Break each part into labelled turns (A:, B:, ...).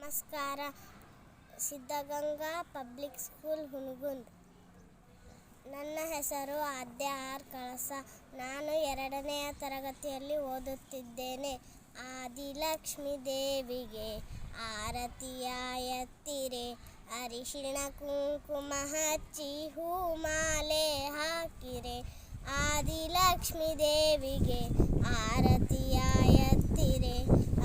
A: ನಮಸ್ಕಾರ. Siddaganga public school Hungund. ನನ್ನ ಹೆಸರು ಆದ್ಯ ಆರ್ ಕಳಸ. ನಾನು 2ನೇ ತರಗತಿಯಲ್ಲಿ ಓದುತ್ತಿದ್ದೇನೆ. ಆದಿಲಕ್ಷ್ಮೀ ದೇವಿಗೆ ಆರತಿಯ ಎತ್ತಿರೆ, ಅರಿಶಿಣ ಕುಂಕುಮ ಹಚ್ಚಿ ಹೂಮಾಲೆ ಹಾಕಿರೆ. ಆದಿಲಕ್ಷ್ಮೀ ದೇವಿಗೆ ಆರತಿಯ ಎತ್ತಿರೆ,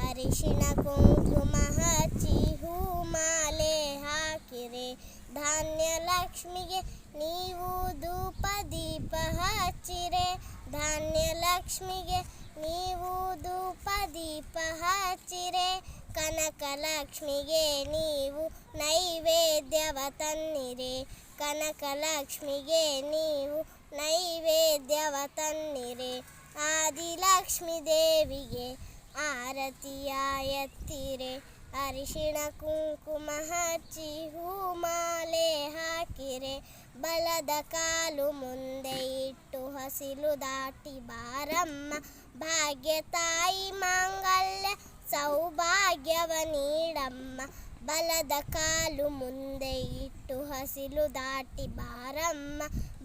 A: ಅರಿಶಿಣ ಕುಂಕುಮ ಹಚ್ಚಿ ಹೂಮಾಲೆ ಹಾಕಿರೆ. ಧಾನ್ಯ ಲಕ್ಷ್ಮಿಗೆ ನೀವು ಧೂಪ ದೀಪ ಹಚ್ಚಿರೆ. ಧಾನ್ಯ ಲಕ್ಷ್ಮಿಗೆ ನೀವು ಧೂಪ ದೀಪ ಹಚ್ಚಿರೆ. ಕನಕ ಲಕ್ಷ್ಮಿಗೆ ನೀವು ನೈವೇದ್ಯವ ತನ್ನಿರೆ. ಕನಕ ಲಕ್ಷ್ಮಿಗೆ ನೀವು ನೈವೇದ್ಯವ ತನ್ನಿರೆ. ಆದಿಲಕ್ಷ್ಮೀ ದೇವಿಗೆ ಆರತಿಯ ಎತ್ತಿರೆ, ಅರಿಶಿಣ ಕುಂಕುಮ ಹಚ್ಚಿ ಹೂಮಾಲೆ ಹಾಕಿರೆ. ಬಲದ ಕಾಲು ಮುಂದೆ ಇಟ್ಟು ಹಸಿಲು ದಾಟಿ ಬಾರಮ್ಮ, ಭಾಗ್ಯ ತಾಯಿ ಮಾಂಗಲ್ಯ ಸೌಭಾಗ್ಯವ ನೀಡಮ್ಮ. ಬಲದ ಕಾಲು ಮುಂದೆ ಇಟ್ಟು ಹಸಿಲು ದಾಟಿ ಬಾರಮ್ಮ,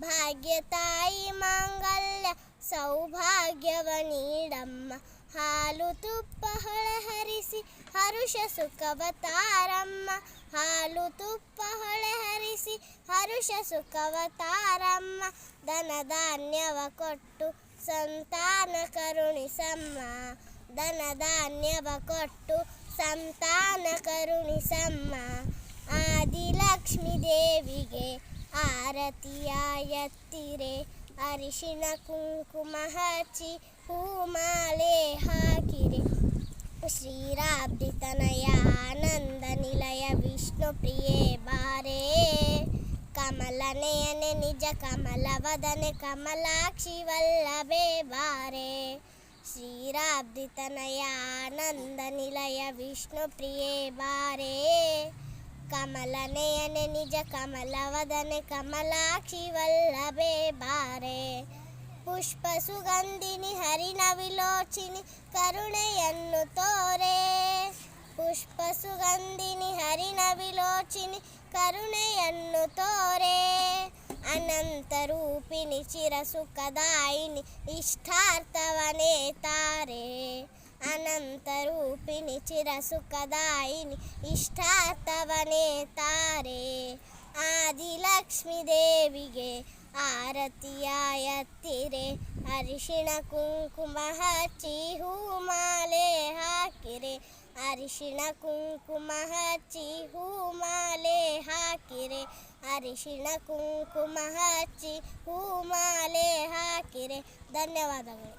A: ಭಾಗ್ಯ ತಾಯಿ ಮಾಂಗಲ್ಯ ಸೌಭಾಗ್ಯವ ನೀಡಮ್ಮ. ಹಾಲು ತುಪ್ಪ ಹೊಳೆಹರಿಸಿ ಹರುಷ ಸುಖವ ತಾರಮ್ಮ. ಹಾಲು ತುಪ್ಪ ಹೊಳೆಹರಿಸಿ ಹರುಷ ಸುಖವ ತಾರಮ್ಮ. ಧನ ಧಾನ್ಯವ ಕೊಟ್ಟು ಸಂತಾನ ಕರುಣಿಸಮ್ಮ. ಧನ ಧಾನ್ಯವ ಕೊಟ್ಟು ಸಂತಾನ ಕರುಣಿಸಮ್ಮ. ಆದಿಲಕ್ಷ್ಮೀ ದೇವಿಗೆ ಆರತಿಯ ಎತ್ತಿರೆ, ಅರಿಶಿಣ ಕುಂಕುಮ ಹಚ್ಚಿ ಹೂಮಾಲೆ ಹಾಕಿರೆ. ಶ್ರೀರಾಬ್ಧಿ ತನಯ ಆನಂದ ನಿಲಯ ವಿಷ್ಣು ಪ್ರಿಯೇ ಬಾರೆ. ಕಮಲ ನಯನೆ ನಿಜ ಕಮಲ ವದನೆ ಕಮಲಾಕ್ಷಿ ವಲ್ಲಭೆ ಬಾರೆ. ಶ್ರೀರಾಬ್ಧಿ ತನಯ ಆನಂದ ನಿಲಯ ವಿಷ್ಣು ಪ್ರಿಯೇ ಬಾರೆ. ಕಮಲ ನಯನೆ ನಿಜ ಕಮಲ ವದನೆ ಕಮಲಾಕ್ಷಿ ವಲ್ಲಭೆ ಬಾರೆ. ಪುಷ್ಪ ಸುಗಂಧಿನಿ ಹರಿಣ ವಿಲೋಚಿನಿ ಕರುಣೆಯನ್ನು ತೋರೆ. ಪುಷ್ಪ ಸುಗಂಧಿನಿ ಹರಿಣ ವಿಲೋಚಿನಿ ಕರುಣೆಯನ್ನು ತೋರೆ. ಅನಂತ ರೂಪಿಣಿ ಚಿರ ಸುಖದಾಯಿನಿ ಇಷ್ಟಾರ್ಥವನೇ ತಾರೆ. ಅನಂತ ರೂಪಿಣಿ ಚಿರ ಸುಖದಾಯಿನಿ ಇಷ್ಟಾರ್ಥವನೇ ತಾರೆ. ಆದಿಲಕ್ಷ್ಮೀ ದೇವಿಗೆ ಆರತಿಯ ಎತ್ತಿರೆ, ಅರಿಶಿಣ ಕುಂಕುಮ ಹಚ್ಚಿ ಹೂಮಾಲೆ ಹಾಕಿರೆ. ಅರಿಶಿಣ ಕುಂಕುಮ ಹಚ್ಚಿ ಹೂಮಾಲೆ ಹಾಕಿರೆ. ಅರಿಶಿಣ ಕುಂಕುಮ ಹಚ್ಚಿ ಹೂಮಾಲೆ ಹಾಕಿರೆ. ಧನ್ಯವಾದಗಳು.